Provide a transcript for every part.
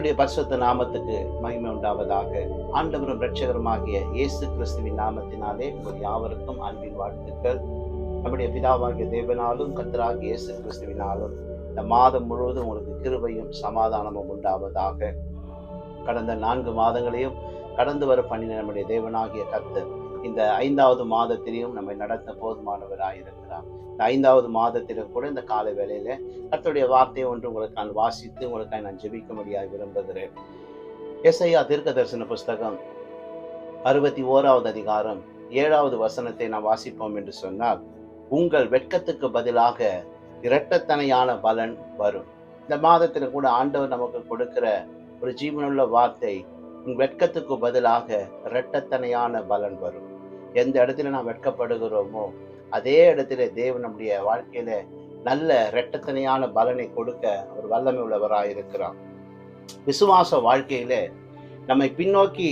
கர்த்தருடைய பரிசுத்த நாமத்துக்கு மகிமை உண்டாவதாக. ஆண்டவரும் இரட்சகருமாகிய இயேசு கிறிஸ்துவின் நாமத்தினாலே உங்கள் யாவருக்கும் அன்பின் வாழ்த்துக்கள். நம்முடைய பிதாவாகிய தேவனாலும் கர்த்தராகிய இயேசு கிறிஸ்துவினாலும் இந்த மாதம் முழுவதும் உங்களுக்கு கிருபையும் சமாதானமும் உண்டாவதாக. கடந்த 4 மாதங்களையும் கடந்து வர பண்ணின நம்முடைய தேவனாகிய கர்த்தர் இந்த 5வது மாதத்திலையும் நம்மை நடத்த போதுமானவராயிருக்கிறார். இந்த 5வது மாதத்திலும் கூட இந்த காலை வேளையில கர்த்தருடைய வார்த்தையை ஒன்று உங்களுக்கு நான் வாசித்து உங்களுக்காக நான் ஜெபிக்கும்படியாக விரும்புகிறேன். எசையா தீர்க்க தரிசன புஸ்தகம் 61வது அதிகாரம் 7வது வசனத்தை நாம் வாசிப்போம் என்று சொன்னால், உங்கள் வெட்கத்துக்கு பதிலாக இரட்டத்தனையான பலன் வரும். இந்த மாதத்தில் கூட ஆண்டவர் நமக்கு கொடுக்கிற ஒரு ஜீவனுள்ள வார்த்தை, உன் வெட்கத்துக்கு பதிலாக இரட்டத்தனையான பலன் வரும். எந்த இடத்துல நாம் வெட்கப்படுகிறோமோ அதே இடத்துல தேவன் நம்முடைய வாழ்க்கையில நல்ல இரட்டத்தனையான பலனை கொடுக்க ஒரு வல்லமை உள்ளவராயிருக்கிறார். விசுவாச வாழ்க்கையில நம்மை பின்னோக்கி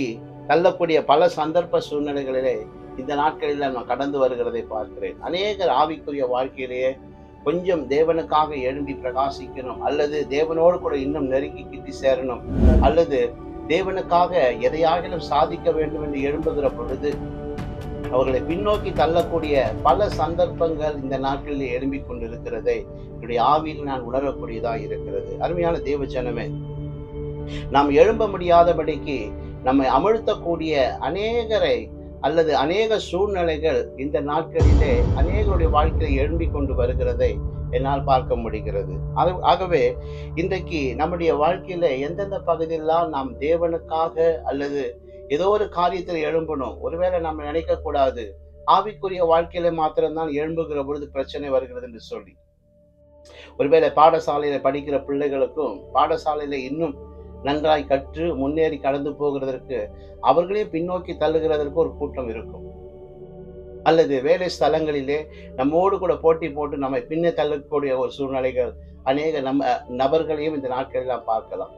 தள்ளக்கூடிய பல சந்தர்ப்ப சூழ்நிலைகளிலே இந்த நாட்களில் நான் கடந்து வருகிறதை பார்க்கிறேன். அநேகர் ஆவிக்குரிய வாழ்க்கையிலேயே கொஞ்சம் தேவனுக்காக எழும்பி பிரகாசிக்கணும், அல்லது தேவனோடு கூட இன்னும் நெருங்கி கிட்டி சேரணும், அல்லது தேவனுக்காக எதையாகிலும் சாதிக்க வேண்டும் என்று எழும்புகிற பொழுது அவர்களை பின்னோக்கி தள்ளக்கூடிய பல சந்தர்ப்பங்கள் இந்த நாட்களில் எழும்பிக் கொண்டிருக்கிறதை என்னுடைய ஆவியில் நான் உணரக்கூடியதா இருக்கிறது. அருமையான தேவ ஜனமே, நாம் எழும்ப முடியாதபடிக்கு நம்மை அமிழ்த்தக்கூடிய அநேகரை அல்லது அநேக சூழ்நிலைகள் இந்த நாட்களிலே அநேகருடைய வாழ்க்கையை எழும்பிக் கொண்டு வருகிறதை என்னால் பார்க்க முடிகிறது. ஆகவே இன்றைக்கு நம்முடைய வாழ்க்கையில எந்தெந்த பகுதியெல்லாம் நாம் தேவனுக்காக அல்லது ஏதோ ஒரு காரியத்தில் எழும்பணும், ஒருவேளை நம்ம நினைக்க கூடாது ஆவிக்குரிய வாழ்க்கையில மாத்திரம்தான் எழும்புகிற பொழுது பிரச்சனை வருகிறது என்று சொல்லி, ஒருவேளை பாடசாலையில படிக்கிற பிள்ளைகளுக்கும் பாடசாலையில இன்னும் நன்றாய் கற்று முன்னேறி கடந்து போகிறதற்கு அவர்களையும் பின்னோக்கி தள்ளுகிறதற்கு ஒரு கூட்டம் இருக்கும், அல்லது வேலை ஸ்தலங்களிலே நம்மோடு கூட போட்டி போட்டு நம்மை பின்னே தள்ளக்கூடிய ஒரு சூழ்நிலைகள் அநேக நபர்களையும் இந்த நாட்களில் நாம் பார்க்கலாம்.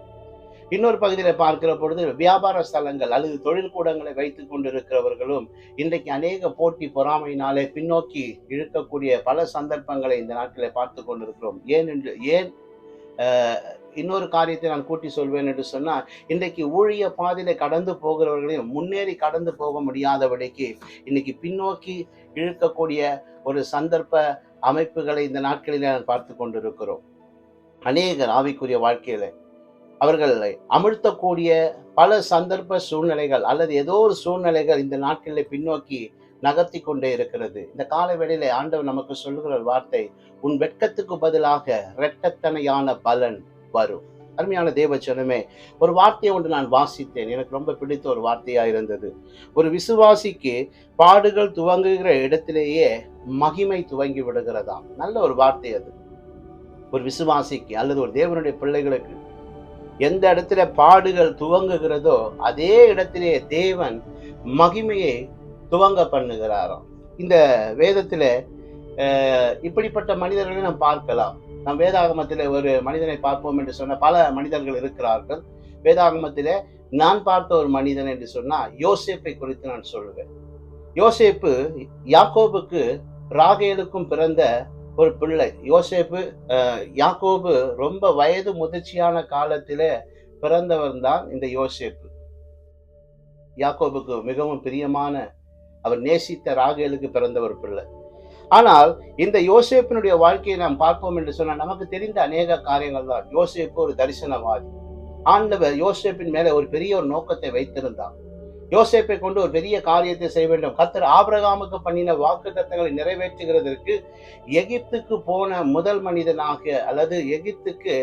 இன்னொரு பகுதியில் பார்க்கிற பொழுது வியாபார ஸ்தலங்கள் அல்லது தொழில் கூடங்களை வைத்துக் கொண்டிருக்கிறவர்களும் இன்றைக்கு அநேக போட்டி பொறாமையினாலே பின்னோக்கி இழுக்கக்கூடிய பல சந்தர்ப்பங்களை இந்த நாட்களில் பார்த்து கொண்டிருக்கிறோம். ஏன் இன்னொரு காரியத்தை நான் கூட்டி சொல்வேன் என்று சொன்னால், இன்றைக்கு ஊழிய பாதையில கடந்து போகிறவர்களையும் முன்னேறி கடந்து போக முடியாதபடிக்கு இன்னைக்கு பின்னோக்கி இழுக்கக்கூடிய ஒரு சந்தர்ப்ப அமைப்புகளை இந்த நாட்களில் நான் பார்த்து கொண்டிருக்கிறோம். அநேகர் ஆவிக்குரிய வாழ்க்கையில அவர்களை அமிழ்த்தக்கூடிய பல சந்தர்ப்ப சூழ்நிலைகள் அல்லது ஏதோ ஒரு சூழ்நிலைகள் இந்த நாட்களில் பின்னோக்கி நகர்த்தி கொண்டே இருக்கிறது. இந்த கால வேளையில ஆண்டவர் நமக்கு சொல்லுகிற வார்த்தை, உன் வெட்கத்துக்கு பதிலாக இரட்டத்தனையான பலன் வரும். அருமையான தேவ ஜனமே, ஒரு வார்த்தையை ஒன்று நான் வாசித்தேன், எனக்கு ரொம்ப பிடித்த ஒரு வார்த்தையா இருந்தது. ஒரு விசுவாசிக்கு பாடுகள் துவங்குகிற இடத்திலேயே மகிமை துவங்கி விடுகிறதாம். நல்ல ஒரு வார்த்தை அது. ஒரு விசுவாசிக்கு அல்லது ஒரு தேவனுடைய பிள்ளைகளுக்கு எந்த இடத்துல பாடுகள் துவங்குகிறதோ அதே இடத்திலே தேவன் மகிமையை துவங்க பண்ணுகிறாராம். இந்த வேதத்துல இப்படிப்பட்ட மனிதர்களை நாம் பார்க்கலாம். நம் வேதாகமத்திலே ஒரு மனிதனை பார்ப்போம் என்று சொன்ன பல மனிதர்கள் இருக்கிறார்கள். வேதாகமத்திலே நான் பார்த்த ஒரு மனிதன் என்று சொன்னா யோசேப்பை குறித்து நான் சொல்லுவேன். யோசேப்பு யாக்கோபுக்கு ராகேலுக்கும் பிறந்த ஒரு பிள்ளை. யாக்கோபு ரொம்ப வயது முதிர்ச்சியான காலத்திலே பிறந்தவர் தான் இந்த யோசேப்பு. யாக்கோபுக்கு மிகவும் பிரியமான, அவர் நேசித்த ராகேலுக்கு பிறந்த ஒரு பிள்ளை. ஆனால் இந்த யோசேப்பினுடைய வாழ்க்கையை நாம் பார்ப்போம் என்று சொன்னால் நமக்கு தெரிந்த அநேக காரியங்கள் தான். யோசேப்பு ஒரு தரிசனவாதி. ஆண்டவர் யோசேப்பின் மேல ஒரு பெரிய ஒரு நோக்கத்தை வைத்திருந்தார். யோசேப்பை கொண்டு ஒரு பெரிய காரியத்தை செய்ய வேண்டும். கர்த்தர் ஆபிரகாமுக்கு பண்ணின வாக்குத்தத்தங்களை நிறைவேற்றுகிறதற்கு எகிப்துக்கு போன முதல் மனிதனாக அல்லது எகிப்துக்கு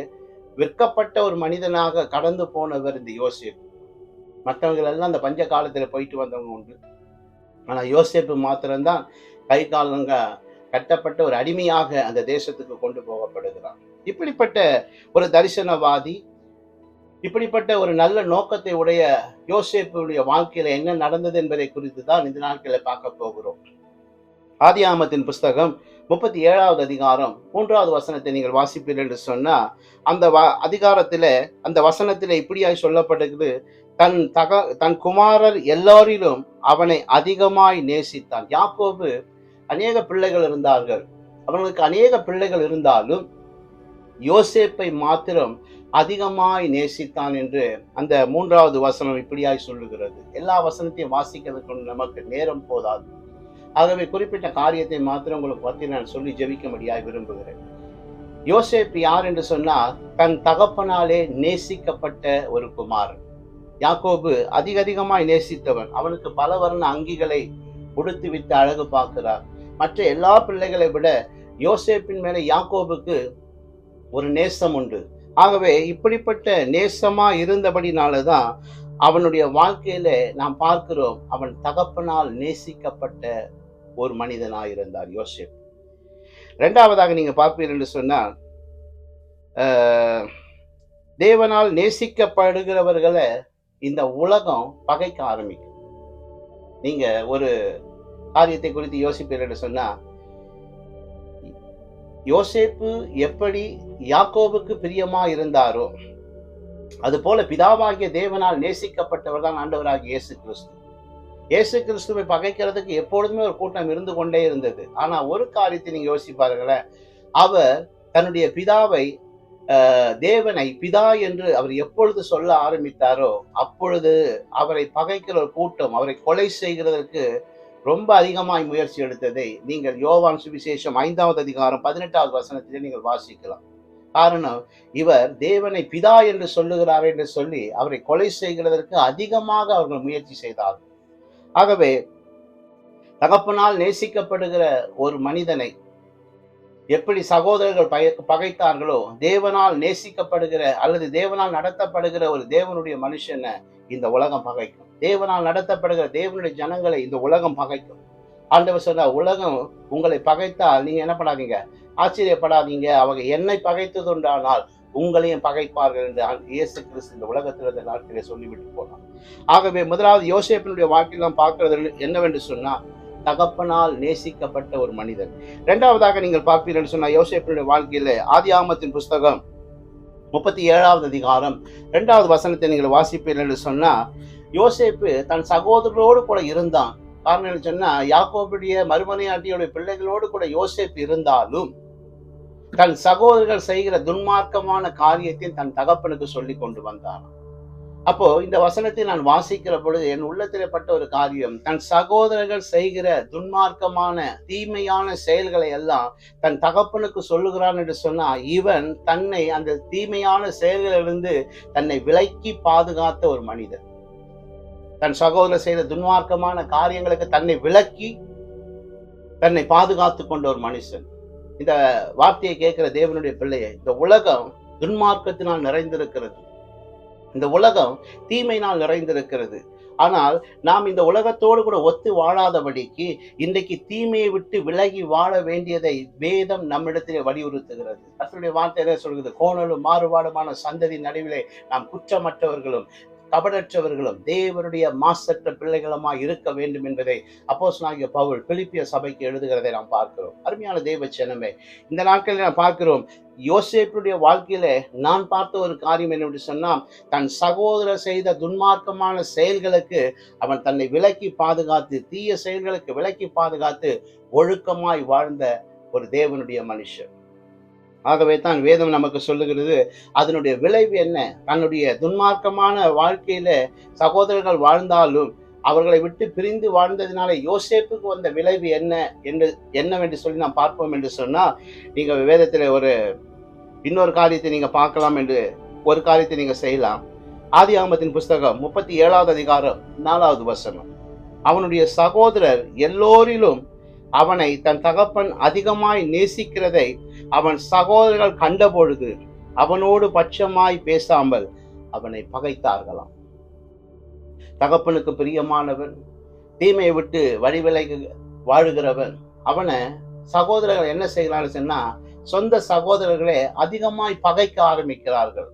விற்கப்பட்ட ஒரு மனிதனாக கடந்து போனவர் இந்த யோசேப்பு. மற்றவர்கள் எல்லாம் அந்த பஞ்ச காலத்துல போயிட்டு வந்தவங்க உண்டு. ஆனா யோசேப்பு மாத்திரம்தான் கை காலங்க கட்டப்பட்ட ஒரு அடிமையாக அந்த தேசத்துக்கு கொண்டு போகப்படுகிறார். இப்படிப்பட்ட ஒரு தரிசனவாதி, இப்படிப்பட்ட ஒரு நல்ல நோக்கத்தை உடைய யோசேப்புடைய வாழ்க்கையில என்ன நடந்தது என்பதை குறித்து தான் இந்த நாட்களை பார்க்க போகிறோம். ஆதியாகமத்தின் புஸ்தகம் 37வது அதிகாரம் 3வது வசனத்தை நீங்கள் வாசிப்பீர்கள் என்று சொன்னா, அந்த அதிகாரத்தில அந்த வசனத்தில இப்படியாய் சொல்லப்படுகிறது, தன் குமாரர் எல்லாரிலும் அவனை அதிகமாய் நேசித்தான். யாக்கோபு அநேக பிள்ளைகள் இருந்தார்கள். அவர்களுக்கு அநேக பிள்ளைகள் இருந்தாலும் யோசேப்பை மாத்திரம் அதிகமாய் நேசித்தான் என்று அந்த 3வது வசனம் இப்படியாய் சொல்லுகிறது. எல்லா வசனத்தையும் வாசிக்கிறதுக்கு நமக்கு நேரம் போதாது. ஆகவே குறிப்பிட்ட காரியத்தை மாத்திரம் உங்களுக்கு பற்றி நான் சொல்லி ஜெபிக்கும்படியாய் விரும்புகிறேன். யோசேப்பு யார் என்று சொன்னால், தன் தகப்பனாலே நேசிக்கப்பட்ட ஒரு குமாரன். யாக்கோபு அதிகமாய் நேசித்தவன். அவனுக்கு பல வர்ண அங்கிகளை உடுத்து விட்டு அழகு பார்க்கிறார். மற்ற எல்லா பிள்ளைகளை விட யோசேப்பின் மேலே யாக்கோபுக்கு ஒரு நேசம் உண்டு. ஆகவே இப்படிப்பட்ட நேசமா இருந்தபடினாலதான் அவனுடைய வாழ்க்கையில நாம் பார்க்கிறோம், அவன் தகப்பனால் நேசிக்கப்பட்ட ஒரு மனிதனாயிருந்தார் யோசேப். 2வதாக நீங்க பார்ப்பீர்கள் என்று சொன்னால், தேவனால் நேசிக்கப்படுகிறவர்களை இந்த உலகம் பகைக்க ஆரம்பிக்கும். நீங்க ஒரு காரியத்தை குறித்து யோசிப்பீர்கள் என்று சொன்னா, யோசேப்பு எப்படி யாக்கோபுக்கு பிரியமா இருந்தாரோ அது போல பிதாவாகிய தேவனால் நேசிக்கப்பட்டவர் தான் ஆண்டவராகிய இயேசு கிறிஸ்து. இயேசு கிறிஸ்துவை பகைக்கிறதுக்கு எப்பொழுதுமே ஒரு கூட்டம் இருந்து கொண்டே இருந்தது. ஆனா ஒரு காரியத்தை நீங்க யோசிப்பாருங்களேன், அவர் தன்னுடைய பிதாவை தேவனை பிதா என்று அவர் எப்பொழுது சொல்ல ஆரம்பித்தாரோ அப்பொழுது அவரை பகைக்கிற ஒரு கூட்டம் அவரை கொலை செய்கிறதற்கு ரொம்ப அதிகமாய் முயற்சி எடுத்ததை நீங்கள் யோவான் சுவிசேஷம் 5வது அதிகாரம் 18வது வசனத்திலே நீங்கள் வாசிக்கலாம். காரணம், இவர் தேவனை பிதா என்று சொல்லுகிறார் என்று சொல்லி அவரை கொலை செய்கிறதற்கு அதிகமாக அவர்கள் முயற்சி செய்தார்கள். ஆகவே தகப்பனால் நேசிக்கப்படுகிற ஒரு மனிதனை எப்படி சகோதரர்கள் பகைத்தார்களோ, தேவனால் நேசிக்கப்படுகிற அல்லது தேவனால் நடத்தப்படுகிற ஒரு தேவனுடைய மனுஷனை இந்த உலகம் பகைக்கும். தேவனால் நடத்தப்படுகிற தேவனுடைய ஜனங்களை இந்த உலகம் பகைக்கும். ஆண்டவர் சொன்னார், உலகம் உங்களை பகைத்தால் நீங்க என்ன பண்ணாதீங்க, ஆச்சரியப்படாதீங்க, அவங்க என்னை பகைத்தது உண்டானால் உங்களையும் பகைப்பார்கள் என்று இயேசு கிறிஸ்து இந்த உலகத்தில் இந்த நாட்களை சொல்லிவிட்டு போனார். ஆகவே முதலாவது யோசேப்பினுடைய வாழ்க்கையில் நாம் பார்க்கிறது என்னவென்று சொன்னால், தகப்பனால் நேசிக்கப்பட்ட ஒரு மனிதன். 2வதாக நீங்கள் பார்ப்பீர்கள் சொன்னா, யோசேப்பினுடைய வாழ்க்கையில ஆதியாகமத்தின் புஸ்தகம் 37வது அதிகாரம் 2வது வசனத்தை நீங்கள் வாசிப்பீர்கள் என்று சொன்னா, யோசேப்பு தன் சகோதரரோடு கூட இருந்தான். காரணம் என்ன சொன்னா, யாக்கோபுடைய மறுமனையாட்டியுடைய பிள்ளைகளோடு கூட யோசேப்பு இருந்தாலும் தன் சகோதரர்கள் செய்கிற துன்மார்க்கமான காரியத்தை தன் தகப்பனுக்கு சொல்லி கொண்டு வந்தான். அப்போ இந்த வசனத்தை நான் வாசிக்கிற பொழுது என் உள்ளத்திலே பட்ட ஒரு காரியம், தன் சகோதரர்கள் செய்கிற துன்மார்க்கமான தீமையான செயல்களை எல்லாம் தன் தகப்பனுக்கு சொல்லுகிறான் என்று சொன்னா, இவன் தன்னை அந்த தீமையான செயல்களிலிருந்து தன்னை விலக்கி பாதுகாத்த ஒரு மனிதன். தன் சகோதரர் செய்த துன்மார்க்கமான காரியங்களுக்கு தன்னை விலக்கி தன்னை பாதுகாத்து கொண்ட ஒரு மனுஷன். இந்த வார்த்தையை கேட்கிற தேவனுடைய பிள்ளையை, இந்த உலகம் துன்மார்க்கத்தினால் நிறைந்திருக்கிறது, இந்த உலகம் தீமையினால் நிறைந்திருக்கிறது. ஆனால் நாம் இந்த உலகத்தோடு கூட ஒத்து வாழாதபடிக்கு இன்றைக்கு தீமையை விட்டு விலகி வாழ வேண்டியதை வேதம் நம்மிடத்திலே வலியுறுத்துகிறது. கர்த்தருடைய வார்த்தை என்ன சொல்கிறது, கோணலும் மாறுபாடுமான சந்ததி நடுவிலே நாம் குற்றமற்றவர்களும் கபடற்றவர்களும் தேவனுடைய மாசற்ற பிள்ளைகளுமா இருக்க வேண்டும் என்பதை அப்போஸ்தலனாகிய பவுல் பிலிப்பிய சபைக்கு எழுதுகிறதை நாம் பார்க்கிறோம். அருமையான தேவ ஜனமே, இந்த நாட்களில் நாம் பார்க்கிறோம், யோசேப்புடைய வாழ்க்கையில நான் பார்த்த ஒரு காரியம் என்னவென்று சொன்னால், தன் சகோதரர் செய்த துன்மார்க்கமான செயல்களுக்கு அவன் தன்னை விலக்கி பாதுகாத்து, தீய செயல்களுக்கு விலக்கி பாதுகாத்து ஒழுக்கமாய் வாழ்ந்த ஒரு தேவனுடைய மனுஷன். ஆகவே தான் வேதம் நமக்கு சொல்லுகிறது, அதனுடைய விளைவு என்ன, தன்னுடைய துன்மார்க்கமான வாழ்க்கையில சகோதரர்கள் வாழ்ந்தாலும் அவர்களை விட்டு பிரிந்து வாழ்ந்ததினால யோசேப்புக்கு வந்த விளைவு என்னவென்று சொல்லி நாம் பார்ப்போம் என்று சொன்னா, நீங்க வேதத்துல இன்னொரு காரியத்தை நீங்க பார்க்கலாம் என்று ஒரு காரியத்தை நீங்க செய்யலாம். ஆதியாகமத்தின் புஸ்தகம் 37வது அதிகாரம் 4வது வசனம், அவனுடைய சகோதரர் எல்லோரிலும் அவனை தன் தகப்பன் அதிகமாய் நேசிக்கிறதை அவன் சகோதரர்கள் கண்டபொழுது அவனோடு பட்சமாய் பேசாமல் அவனை பகைத்தார்களாம். தகப்பனுக்கு பிரியமானவன், தீமையை விட்டு வழிவிலகி வாழுகிறவன், அவனை சகோதரர்கள் என்ன செய்கிறான்னு சொன்னா, சொந்த சகோதரர்களே அதிகமாய் பகைக்க ஆரம்பிக்கிறார்கள்.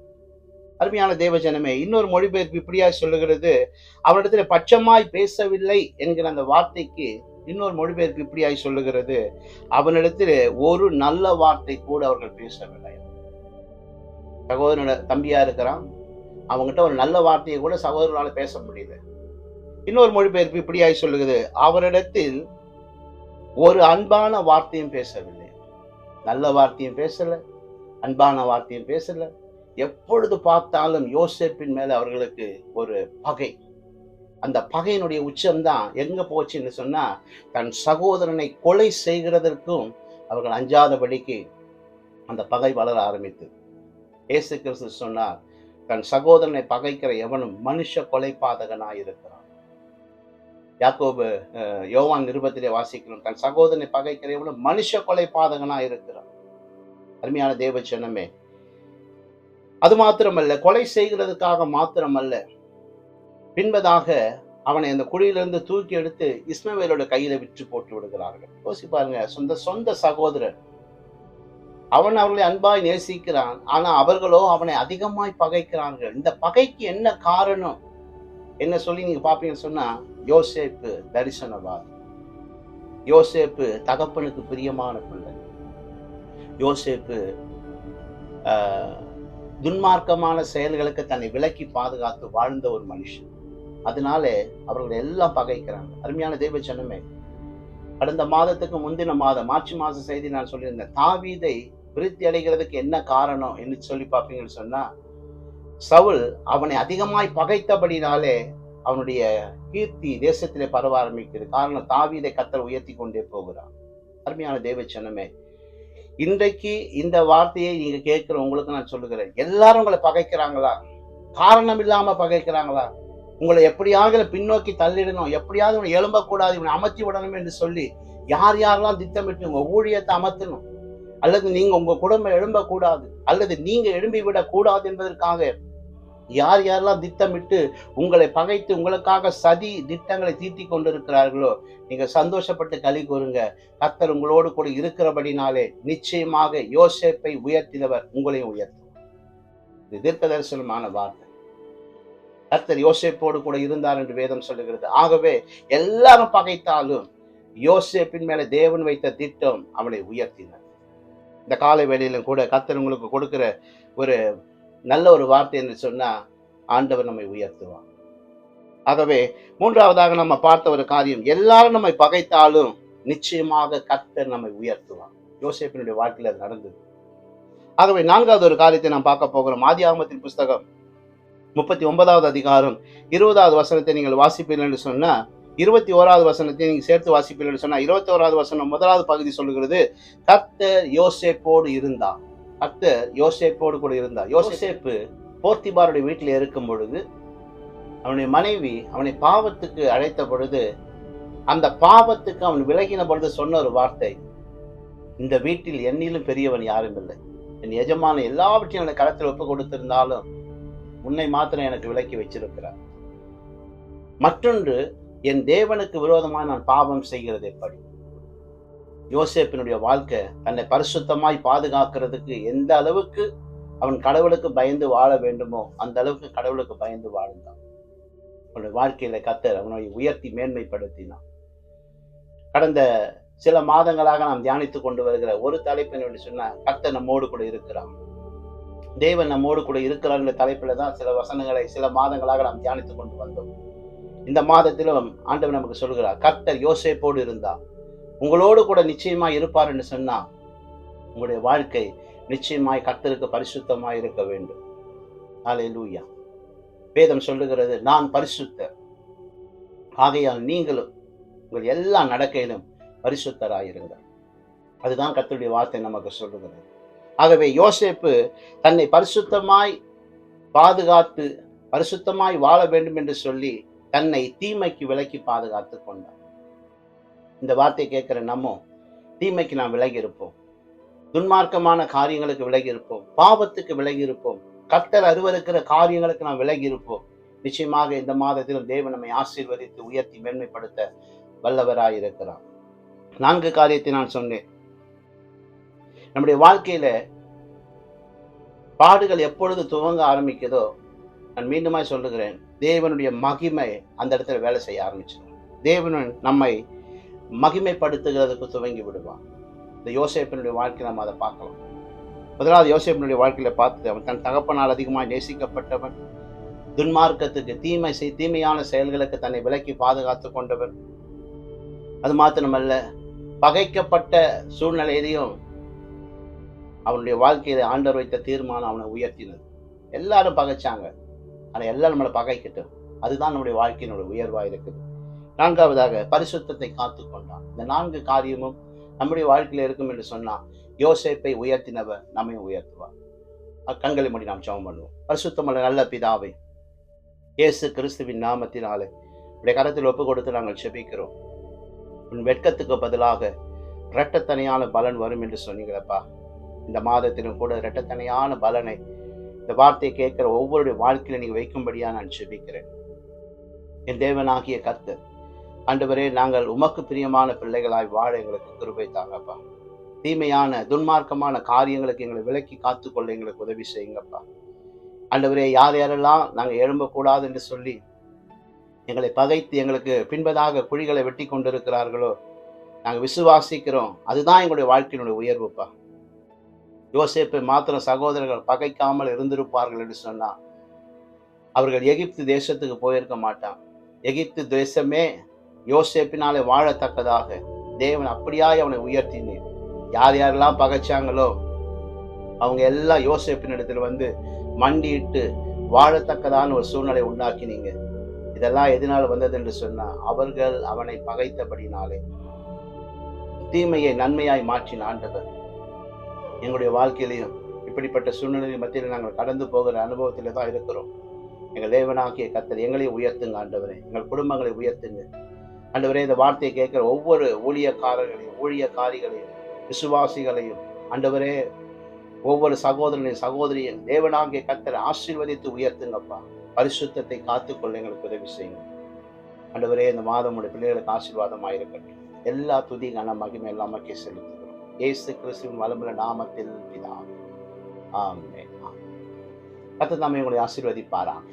அருமையான தேவஜனமே, இன்னொரு மொழிபெயர்ப்பு இப்படியா சொல்லுகிறது, அவனிடத்தில் பட்சமாய் பேசவில்லை என்கிற அந்த வார்த்தைக்கு இன்னொரு மொழிபெயர்ப்பு இப்படியாய் சொல்லுகிறது, அவனிடத்தில் ஒரு நல்ல வார்த்தை கூட அவர்கள் பேசவில்லை. சகோதரனோட தம்பியா இருக்கிறான், அவங்ககிட்ட ஒரு நல்ல வார்த்தையை கூட சகோதரனால பேச முடியல. இன்னொரு மொழிபெயர்ப்பு இப்படியாய் சொல்லுகிறது, அவரிடத்தில் ஒரு அன்பான வார்த்தையும் பேசவில்லை. நல்ல வார்த்தையும் பேசல, அன்பான வார்த்தையும் பேசல. எப்பொழுது பார்த்தாலும் யோசேப்பின் மேல அவர்களுக்கு ஒரு பகை. அந்த பகையினுடைய உச்சம்தான் எங்க போச்சுன்னு சொன்னா, தன் சகோதரனை கொலை செய்கிறதற்கும் அவர்கள் அஞ்சாதபடிக்கு அந்த பகை வளர ஆரம்பித்தது. இயேசு கிறிஸ்து சொன்னார், தன் சகோதரனை பகைக்கிற எவனும் மனுஷ கொலைபாதகனாய் இருக்கிறான். யாக்கோபு யோவான் நிருபத்திலே வாசிக்கிறோம், தன் சகோதரனை பகைக்கிற எவனும் மனுஷ கொலைபாதகனாய் இருக்கிறான். அருமையான தேவ ஜனமே, அது மாத்திரமல்ல, கொலை செய்கிறதுக்காக மாத்திரமல்ல, பின்பதாக அவனை அந்த குழியிலிருந்து தூக்கி எடுத்து இஸ்மவேலோட கையில விற்று போட்டு விடுகிறார்கள். யோசிப்பாருங்க, சொந்த சகோதரன், அவன் அவர்களை அன்பாய் நேசிக்கிறான், ஆனா அவர்களோ அவனை அதிகமாய் பகைக்கிறார்கள். இந்த பகைக்கு என்ன காரணம் என்ன சொல்லி நீங்க பாப்பீங்கன்னு சொன்னா, யோசேப்பு தரிசனவாதி. யோசேப்பு தகப்பனுக்கு பிரியமான பிள்ளை. யோசேப்பு துன்மார்க்கமான செயல்களுக்கு தன்னை விலக்கி பாதுகாத்து வாழ்ந்த ஒரு மனுஷன். அதனால அவர்கள் எல்லாம் பகைக்கிறாங்க. அருமையான தேவ ஜனமே, கடந்த மாதத்துக்கு முந்தின மாதம் மார்ச் மாச செய்தி நான் சொல்லியிருந்தேன், தாவீதை விருத்தி அடைகிறதுக்கு என்ன காரணம் என்று சொல்லி பார்ப்பீங்கன்னு சொன்னா, சவுல் அவனை அதிகமாய் பகைத்தபடினாலே அவனுடைய கீர்த்தி தேசத்திலே பரவ ஆரம்பிக்கிறது. காரணம், தாவீதை கர்த்தர் உயர்த்தி கொண்டே போகிறான். அருமையான தேவ ஜனமே, இன்றைக்கு இந்த வார்த்தையை நீங்க கேட்கிற உங்களுக்கு நான் சொல்லுகிறேன், எல்லாரும் உங்களை பகைக்கிறாங்களா? காரணம் இல்லாம பகைக்கிறாங்களா? உங்களை எப்படியாவது பின்னோக்கி தள்ளிடணும், எப்படியாவது உங்களை எழும்பக்கூடாது, இவனை அமர்த்தி விடணும் என்று சொல்லி யார் யாரெல்லாம் திட்டமிட்டு உங்க ஊழியத்தை அமர்த்தணும், அல்லது நீங்க உங்க குடும்பம் எழும்பக்கூடாது, அல்லது நீங்க எழும்பி விடக் கூடாது என்பதற்காக யார் யாரெல்லாம் திட்டமிட்டு உங்களை பகைத்து உங்களுக்காக சதி திட்டங்களை தீட்டி கொண்டிருக்கிறார்களோ, நீங்க சந்தோஷப்பட்டு களி கூறுங்க. கர்த்தர் உங்களோடு கூட இருக்கிறபடினாலே நிச்சயமாக யோசேப்பை உயர்த்தினவர் உங்களையும் உயர்த்தும். இது தீர்க்க தரிசனமான வார்த்தை. கர்த்தர் யோசேப்போடு கூட இருந்தார் என்று வேதம் சொல்லுகிறது. ஆகவே எல்லாரும் பகைத்தாலும் யோசேப்பின் மேல தேவன் வைத்த திட்டம் அவனை உயர்த்தினார். இந்த காலை வேளையிலும் கூட கர்த்தர் உங்களுக்கு கொடுக்கிற ஒரு நல்ல ஒரு வார்த்தை என்று சொன்னா, ஆண்டவர் நம்மை உயர்த்துவார். ஆகவே மூன்றாவதாக நம்ம பார்த்த ஒரு காரியம், எல்லாரும் நம்மை பகைத்தாலும் நிச்சயமாக கர்த்தர் நம்மை உயர்த்துவார். யோசேப்பினுடைய வாழ்க்கையில் அது நடந்தது. ஆகவே நான்காவது ஒரு காரியத்தை நாம் பார்க்க போகிறோம். ஆதியாகமத்தின் புஸ்தகம் 39வது அதிகாரம் 20வது வசனத்தை நீங்கள் வாசிப்பீர்கள் என்று சொன்னா, 21வது வசனத்தை நீங்க சேர்த்து வாசிப்பீர்கள் என்று சொன்னா, 21வது வசனம் முதலாவது பகுதி சொல்லுகிறது, கர்த்தர் யோசேப்போடு இருந்தார். கர்த்தர் யோசேப்போடு கூட இருந்தார். யோசேப்பு போர்த்திபாருடைய வீட்டில் இருக்கும் பொழுது அவனுடைய மனைவி அவனை பாவத்துக்கு அழைத்த பொழுது, அந்த பாவத்துக்கு அவன் விலகின பொழுது சொன்ன ஒரு வார்த்தை, இந்த வீட்டில் என்னிலும் பெரியவன் யாரும் இல்லை, என் எஜமான எல்லாவற்றையும் எனக்கு கரத்தில் ஒப்பு கொடுத்திருந்தாலும் உன்னை மாத்திரம் எனக்கு விலக்கி வச்சிருக்கிறார். மற்றொன்று, என் தேவனுக்கு விரோதமாக நான் பாவம் செய்கிறது எப்படி? யோசேப்பினுடைய வாழ்க்கை தன்னை பரிசுத்தமாய் பாதுகாக்கிறதுக்கு எந்த அளவுக்கு அவன் கடவுளுக்கு பயந்து வாழ வேண்டுமோ அந்த அளவுக்கு கடவுளுக்கு பயந்து வாழ்ந்தான். அவனுடைய வாழ்க்கையில கர்த்தர் அவனை உயர்த்தி மேன்மைப்படுத்தினான். கடந்த சில மாதங்களாக நாம் தியானித்துக் கொண்டு வருகிற ஒரு தலைப்பின் என்று சொன்னா, கர்த்தர் நம்மோடு கூட இருக்கிறான், தேவன் நம்மோடு கூட இருக்கிறார் என்ற தலைப்பில தான் சில வசனங்களை சில மாதங்களாக நாம் தியானித்துக் கொண்டு வந்தோம். இந்த மாதத்திலும் ஆண்டவர் நமக்கு சொல்கிறார், கர்த்தர் யோசேப்போடு இருந்தார், உங்களோடு கூட நிச்சயமாய் இருப்பார் என்று சொன்னா, உங்களுடைய வாழ்க்கை நிச்சயமாய் கர்த்தருக்கு பரிசுத்தமாய் இருக்க வேண்டும். ஹல்லேலூயா. வேதம் சொல்லுகிறது, நான் பரிசுத்தர், ஆகையால் நீங்களும் உங்கள் எல்லா நடக்கையிலும் பரிசுத்தராயிருங்கள். அதுதான் கர்த்தருடைய வார்த்தை நமக்கு சொல்லுகிறது. ஆகவே யோசேப்பு தன்னை பரிசுத்தமாய் பாதுகாத்து பரிசுத்தமாய் வாழ வேண்டும் என்று சொல்லி தன்னை தீமைக்கு விலக்கி பாதுகாத்து கொண்டார். இந்த வார்த்தை கேட்கிற நம்ம தீமைக்கு நாம் விலகி இருப்போம், துன்மார்க்கமான காரியங்களுக்கு விலகி இருப்போம், பாவத்துக்கு விலகி இருப்போம், கர்த்தர் அருவருக்கிற காரியங்களுக்கு நாம் விலகி இருப்போம். நிச்சயமாக இந்த மாதத்திலும் தேவன் நம்மை ஆசீர்வதித்து உயர்த்தி மேன்மைப்படுத்த வல்லவராய் இருக்கிறார். 4 காரியத்தை நான் சொன்னேன். நம்முடைய வாழ்க்கையில பாடுகள் எப்பொழுது துவங்க ஆரம்பிக்குதோ, நான் மீண்டுமாய் சொல்லுகிறேன், தேவனுடைய மகிமை அந்த இடத்துல வேலை செய்ய ஆரம்பிச்சிடும். தேவன் நம்மை மகிமைப்படுத்துகிறதுக்கு துவங்கி விடுவான். இந்த யோசேப்பினுடைய வாழ்க்கையில் நம்ம அதை பார்க்கலாம். முதலாவது யோசேப்பினுடைய வாழ்க்கையில பார்த்து, அவன் தன் தகப்பனால் அதிகமாக நேசிக்கப்பட்டவன், துன்மார்க்கத்துக்கு தீமையான செயல்களுக்கு தன்னை விலக்கி பாதுகாத்து கொண்டவன். அது மாத்திரமல்ல, பகைக்கப்பட்ட சூழ்நிலையிலையும் அவனுடைய வாழ்க்கையில ஆண்டவர் வைத்த தீர்மானம் அவனை உயர்த்தினது. எல்லாரும் பகைச்சாங்க, ஆனா எல்லாம் நம்மளை பகைக்கட்டும், அதுதான் நம்முடைய வாழ்க்கையினுடைய உயர்வா இருக்குது. நான்காவதாக பரிசுத்தத்தை காத்து கொண்டான். இந்த 4 காரியமும் நம்முடைய வாழ்க்கையில இருக்கும் என்று சொன்னா, யோசேப்பை உயர்த்தினவர் நம்மையும் உயர்த்துவார். கண்களை மூடி நாம் ஜெபம் பண்ணுவோம். பரிசுத்தமுள்ள நல்ல பிதாவே, இயேசு கிறிஸ்துவின் நாமத்தினாலே உடைய கரத்தில் ஒப்பு கொடுத்து நாங்கள் ஜெபிக்கிறோம். உன் வெட்கத்துக்கு பதிலாக இரட்டத்தனையான பலன் வரும் என்று சொன்னீங்களப்பா. இந்த மாதத்திலும் கூட இரட்டத்தனையான பலனை இந்த வார்த்தையை கேட்கிற ஒவ்வொருடைய வாழ்க்கையில நீங்க வைக்கும்படியா நான் ஜெபிக்கிறேன். என் தேவனாகிய கர்த்தர் ஆண்டவரே, நாங்கள் உமக்கு பிரியமான பிள்ளைகளாய் வாழ எங்களுக்கு கிருபை தாங்கப்பா. தீமையான துன்மார்க்கமான காரியங்களுக்கு எங்களை விலக்கி காத்துக்கொள்ள எங்களுக்கு உதவி செய்யுங்கப்பா. ஆண்டவரே, யார் யாரெல்லாம் நாங்கள் எழும்பக்கூடாது என்று சொல்லி எங்களை பகைத்து எங்களுக்கு பின்பதாக குழிகளை வெட்டி கொண்டிருக்கிறார்களோ, நாங்கள் விசுவாசிக்கிறோம், அதுதான் எங்களுடைய வாழ்க்கையினுடைய உயர்வுப்பா. யோசேப்பை மாத்திரம் சகோதரர்கள் பகைக்காமல் இருந்திருப்பார்கள் என்று சொன்னா, அவர்கள் எகிப்து தேசத்துக்கு போயிருக்க மாட்டான். எகிப்து தேசமே யோசேப்பினாலே வாழத்தக்கதாக தேவன் அப்படியாய் அவனை உயர்த்தினீர். யார் யாரெல்லாம் பகைச்சாங்களோ அவங்க எல்லாம் யோசேப்பின் இடத்துல வந்து மண்டியிட்டு வாழத்தக்கதான ஒரு சூழ்நிலை உண்டாக்கினீங்க. இதெல்லாம் எதனால் வந்தது என்று சொன்னா, அவர்கள் அவனை பகைத்தபடினாலே. தீமையை நன்மையாய் மாற்றின ஆண்டவர் எங்களுடைய வாழ்க்கையிலையும் இப்படிப்பட்ட சூழ்நிலை மத்தியில் நாங்கள் கடந்து போகிற அனுபவத்தில தான் இருக்கிறோம். எங்கள் தேவனாகிய கர்த்தர் எங்களை உயர்த்துங்க ஆண்டவரே, எங்கள் குடும்பங்களை உயர்த்துங்க ஆண்டவரே. இந்த வார்த்தையை கேட்கிற ஒவ்வொரு ஊழியக்காரர்களையும் ஊழியக்காரிகளையும் விசுவாசிகளையும் ஆண்டவரே, ஒவ்வொரு சகோதரனையும் சகோதரியும் தேவனாகிய கர்த்தரை ஆசீர்வதித்து உயர்த்துங்கப்பா. பரிசுத்தத்தை காத்துக்கொள்ள எங்களுக்கு உதவி செய்யுங்க ஆண்டவரே. இந்த மாதம் உடைய பிள்ளைகளுக்கு ஆசீர்வாதமாயிருக்கட்டும். எல்லா துதி கன மகிமை எல்லாம் மக்கள் செலுத்துகிறோம் இயேசு கிறிஸ்துவின் வல்லமையுள்ள நாமத்தில் பிதாவே, ஆமென். கர்த்தர் தாமே உங்களை ஆசீர்வதிப்பாராம்.